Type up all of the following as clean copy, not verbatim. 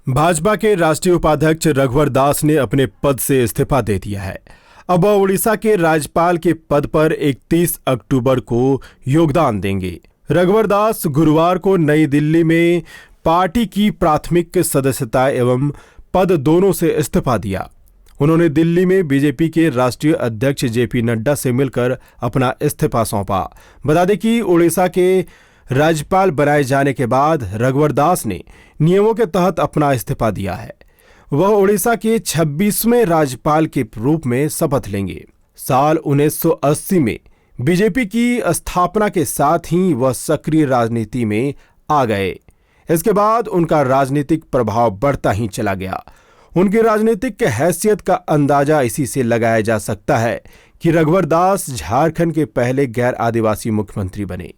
भाजपा के राष्ट्रीय उपाध्यक्ष रघुवर दास ने अपने पद से इस्तीफा दे दिया है। अब वह उड़ीसा के राज्यपाल के पद पर 31 अक्टूबर को योगदान देंगे। रघुवर दास गुरुवार को नई दिल्ली में पार्टी की प्राथमिक सदस्यता एवं पद दोनों से इस्तीफा दिया। उन्होंने दिल्ली में बीजेपी के राष्ट्रीय अध्यक्ष जेपी नड्डा से मिलकर अपना इस्तीफा सौंपा। बता दें कि उड़ीसा के राज्यपाल बनाए जाने के बाद रघुवर दास ने नियमों के तहत अपना इस्तीफा दिया है। वह उड़ीसा के 26वें राज्यपाल के रूप में शपथ लेंगे। साल 1980 में बीजेपी की स्थापना के साथ ही वह सक्रिय राजनीति में आ गए। इसके बाद उनका राजनीतिक प्रभाव बढ़ता ही चला गया। उनकी राजनीतिक हैसियत का अंदाजा इसी से लगाया जा सकता है कि रघुवर दास झारखंड के पहले गैर आदिवासी मुख्यमंत्री बने।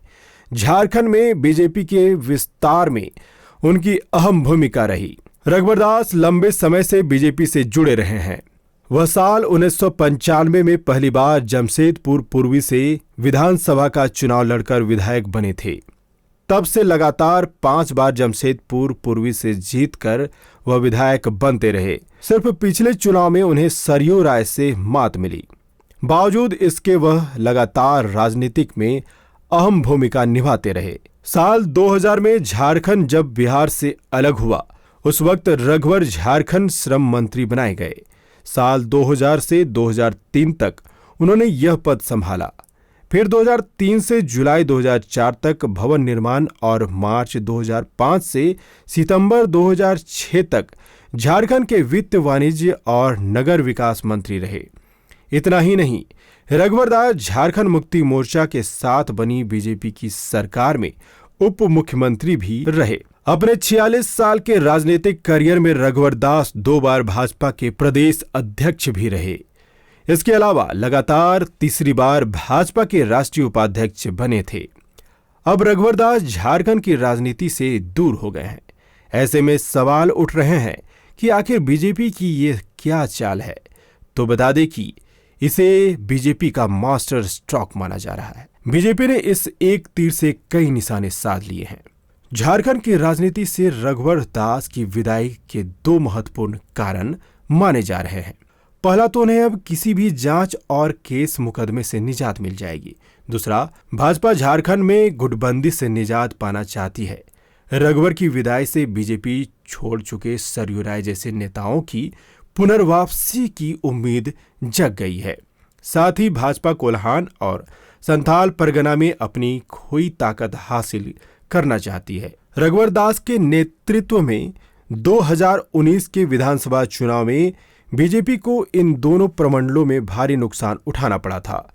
झारखंड में बीजेपी के विस्तार में उनकी अहम भूमिका रही। रघुवर दास लंबे समय से बीजेपी से जुड़े रहे हैं। वह साल 1995 में पहली बार जमशेदपुर पूर्वी से विधानसभा का चुनाव लड़कर विधायक बने थे। तब से लगातार 5 बार जमशेदपुर पूर्वी से जीतकर वह विधायक बनते रहे। सिर्फ पिछले चुनाव में उन्हें सरयू राय से मात मिली। बावजूद इसके वह लगातार राजनीतिक में अहम भूमिका निभाते रहे। साल 2000 में झारखंड जब बिहार से अलग हुआ, उस वक्त रघुवर झारखंड श्रम मंत्री बनाए गए। साल 2000 से 2003 तक उन्होंने यह पद संभाला। फिर 2003 से जुलाई 2004 तक भवन निर्माण और मार्च 2005 से सितंबर 2006 तक झारखंड के वित्त, वाणिज्य और नगर विकास मंत्री रहे। इतना ही नहीं, रघुवर दास झारखंड मुक्ति मोर्चा के साथ बनी बीजेपी की सरकार में उप मुख्यमंत्री भी रहे। अपने 46 साल के राजनीतिक करियर में रघुवर दास 2 बार भाजपा के प्रदेश अध्यक्ष भी रहे। इसके अलावा लगातार तीसरी बार भाजपा के राष्ट्रीय उपाध्यक्ष बने थे। अब रघुवर दास झारखंड की राजनीति से दूर हो गए हैं। ऐसे में सवाल उठ रहे हैं कि आखिर बीजेपी की ये क्या चाल है। तो बता दें कि इसे बीजेपी का मास्टर स्ट्रोक माना जा रहा है। बीजेपी ने इस एक तीर से कई निशाने साध लिए हैं। झारखंड की राजनीति से रघुवर दास की विदाई के 2 महत्वपूर्ण कारण माने जा रहे हैं। पहला तो उन्हें अब किसी भी जांच और केस मुकदमे से निजात मिल जाएगी। दूसरा, भाजपा झारखंड में गुटबंदी से निजात पाना चाहती है। रघुवर की विदाई से बीजेपी छोड़ चुके सरयू राय जैसे नेताओं की पुनर्वापसी की उम्मीद जग गई है। साथ ही भाजपा कोल्हान और संथाल परगना में अपनी खोई ताकत हासिल करना चाहती है। रघुवर दास के नेतृत्व में 2019 के विधानसभा चुनाव में बीजेपी को इन दोनों प्रमंडलों में भारी नुकसान उठाना पड़ा था।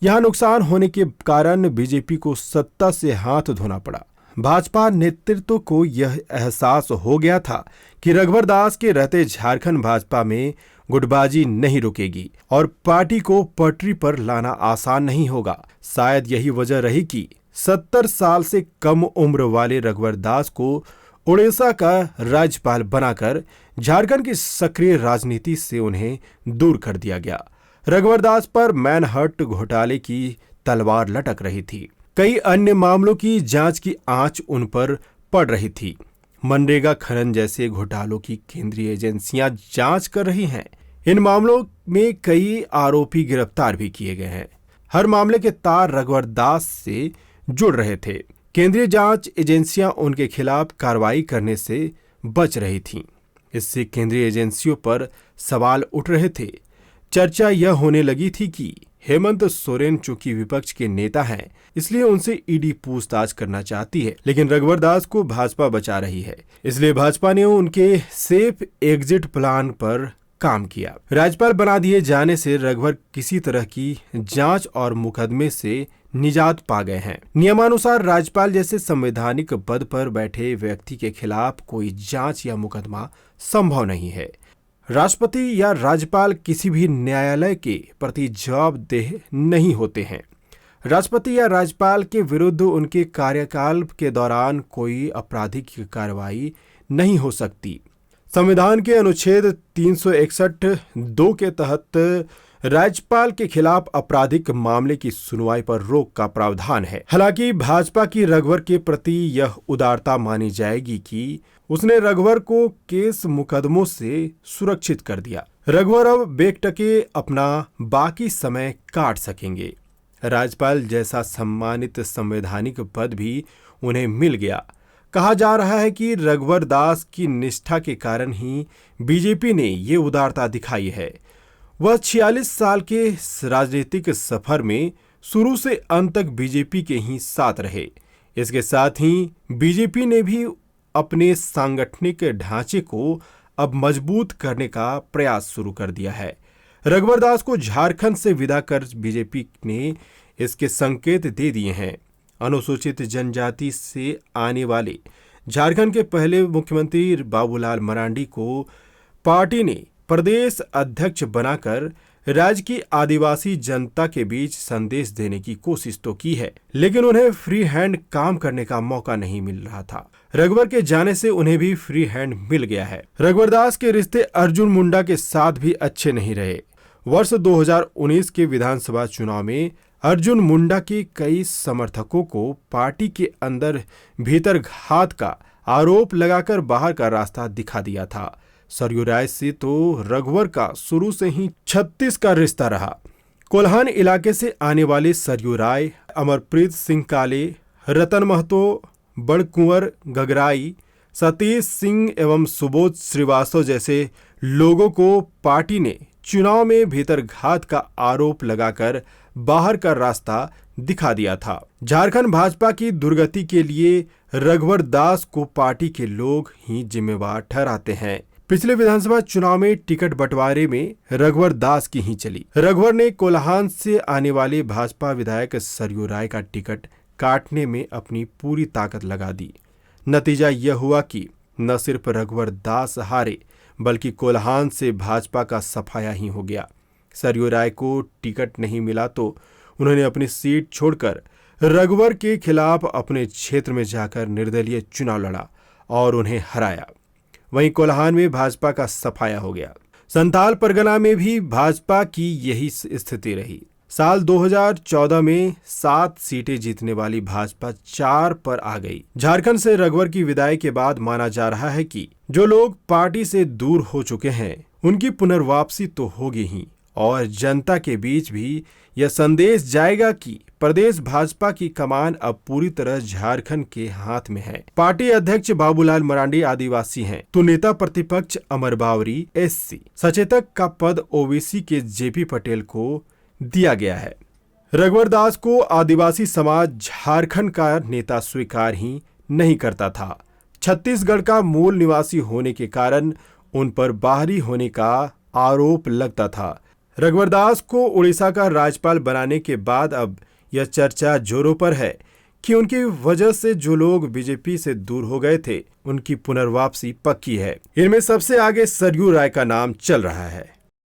यहां नुकसान होने के कारण बीजेपी को सत्ता से हाथ धोना पड़ा। भाजपा नेतृत्व को यह एहसास हो गया था कि रघुवर दास के रहते झारखंड भाजपा में गुटबाजी नहीं रुकेगी और पार्टी को पटरी पर लाना आसान नहीं होगा। शायद यही वजह रही कि 70 साल से कम उम्र वाले रघुवर दास को उड़ीसा का राज्यपाल बनाकर झारखंड की सक्रिय राजनीति से उन्हें दूर कर दिया गया। रघुवर दास पर मैनहट्ट घोटाले की तलवार लटक रही थी। कई अन्य मामलों की जांच की आंच उन पर पड़ रही थी। मनरेगा खनन जैसे घोटालों की केंद्रीय एजेंसियां जांच कर रही हैं। इन मामलों में कई आरोपी गिरफ्तार भी किए गए हैं। हर मामले के तार रघुवर दास से जुड़ रहे थे। केंद्रीय जांच एजेंसियां उनके खिलाफ कार्रवाई करने से बच रही थीं। इससे केंद्रीय एजेंसियों पर सवाल उठ रहे थे। चर्चा यह होने लगी थी कि हेमंत सोरेन चूंकि विपक्ष के नेता हैं, इसलिए उनसे ईडी पूछताछ करना चाहती है, लेकिन रघुवर दास को भाजपा बचा रही है। इसलिए भाजपा ने उनके सेफ एग्जिट प्लान पर काम किया। राज्यपाल बना दिए जाने से रघुवर किसी तरह की जांच और मुकदमे से निजात पा गए हैं। नियमानुसार राज्यपाल जैसे संवैधानिक पद पर बैठे व्यक्ति के खिलाफ कोई जांच या मुकदमा संभव नहीं है। राष्ट्रपति या राज्यपाल किसी भी न्यायालय के प्रति जवाबदेह नहीं होते हैं। राष्ट्रपति या राज्यपाल के विरुद्ध उनके कार्यकाल के दौरान कोई आपराधिक कार्रवाई नहीं हो सकती। संविधान के अनुच्छेद 361(2) के तहत राज्यपाल के खिलाफ आपराधिक मामले की सुनवाई पर रोक का प्रावधान है। हालांकि भाजपा की रघुवर के प्रति यह उदारता मानी जाएगी कि उसने रघुवर को केस मुकदमों से सुरक्षित कर दिया। रघुवर अब बेखटके अपना बाकी समय काट सकेंगे। राज्यपाल जैसा सम्मानित संवैधानिक पद भी उन्हें मिल गया। कहा जा रहा है कि रघुवर दास की निष्ठा के कारण ही बीजेपी ने ये उदारता दिखाई है। वह 46 साल के राजनीतिक सफर में शुरू से अंत तक बीजेपी के ही साथ रहे। इसके साथ ही बीजेपी ने भी अपने सांगठनिक ढांचे को अब मजबूत करने का प्रयास शुरू कर दिया है। रघुवर दास को झारखंड से विदा कर बीजेपी ने इसके संकेत दे दिए हैं। अनुसूचित जनजाति से आने वाले झारखंड के पहले मुख्यमंत्री बाबूलाल मरांडी को पार्टी ने प्रदेश अध्यक्ष बनाकर राज्य की आदिवासी जनता के बीच संदेश देने की कोशिश तो की है, लेकिन उन्हें फ्री हैंड काम करने का मौका नहीं मिल रहा था। रघुवर के जाने से उन्हें भी फ्री हैंड मिल गया है। रघुवर दास के रिश्ते अर्जुन मुंडा के साथ भी अच्छे नहीं रहे। वर्ष 2019 के विधानसभा चुनाव में अर्जुन मुंडा के कई समर्थकों को पार्टी के अंदर भीतर घात का आरोप लगाकर बाहर का रास्ता दिखा दिया था। सरयू राय से तो रघुवर का शुरू से ही 36 का रिश्ता रहा। कोल्हान इलाके से आने वाले सरयू राय, अमरप्रीत सिंह काले, रतन महतो, बड़कुंवर गगराई, सतीश सिंह एवं सुबोध श्रीवास्तव जैसे लोगों को पार्टी ने चुनाव में भीतर घात का आरोप लगाकर बाहर का रास्ता दिखा दिया था। झारखंड भाजपा की दुर्गति के लिए रघुवर दास को पार्टी के लोग ही जिम्मेवार ठहराते हैं। पिछले विधानसभा चुनाव में टिकट बंटवारे में रघुवर दास की ही चली। रघुवर ने कोल्हान से आने वाले भाजपा विधायक सरयू राय का टिकट काटने में अपनी पूरी ताकत लगा दी। नतीजा यह हुआ कि न सिर्फ रघुवर दास हारे, बल्कि कोल्हान से भाजपा का सफाया ही हो गया। सरयू राय को टिकट नहीं मिला तो उन्होंने अपनी सीट छोड़कर रघुवर के खिलाफ अपने क्षेत्र में जाकर निर्दलीय चुनाव लड़ा और उन्हें हराया। वहीं कोल्हान में भाजपा का सफाया हो गया। संथाल परगना में भी भाजपा की यही स्थिति रही। साल 2014 में 7 सीटें जीतने वाली भाजपा 4 पर आ गई। झारखंड से रघुवर की विदाई के बाद माना जा रहा है कि जो लोग पार्टी से दूर हो चुके हैं उनकी पुनर्वापसी तो होगी ही, और जनता के बीच भी यह संदेश जाएगा कि प्रदेश भाजपा की कमान अब पूरी तरह झारखंड के हाथ में है। पार्टी अध्यक्ष बाबूलाल मरांडी आदिवासी हैं, तो नेता प्रतिपक्ष अमर बावरी SC, सचेतक का पद OBC के JP पटेल को दिया गया है। रघुवर दास को आदिवासी समाज झारखंड का नेता स्वीकार ही नहीं करता था। छत्तीसगढ़ का मूल निवासी होने के कारण उन पर बाहरी होने का आरोप लगता था। रघुवर दास को उड़ीसा का राज्यपाल बनाने के बाद अब यह चर्चा जोरों पर है कि उनकी वजह से जो लोग बीजेपी से दूर हो गए थे उनकी पुनर्वापसी पक्की है। इनमें सबसे आगे सरयू राय का नाम चल रहा है।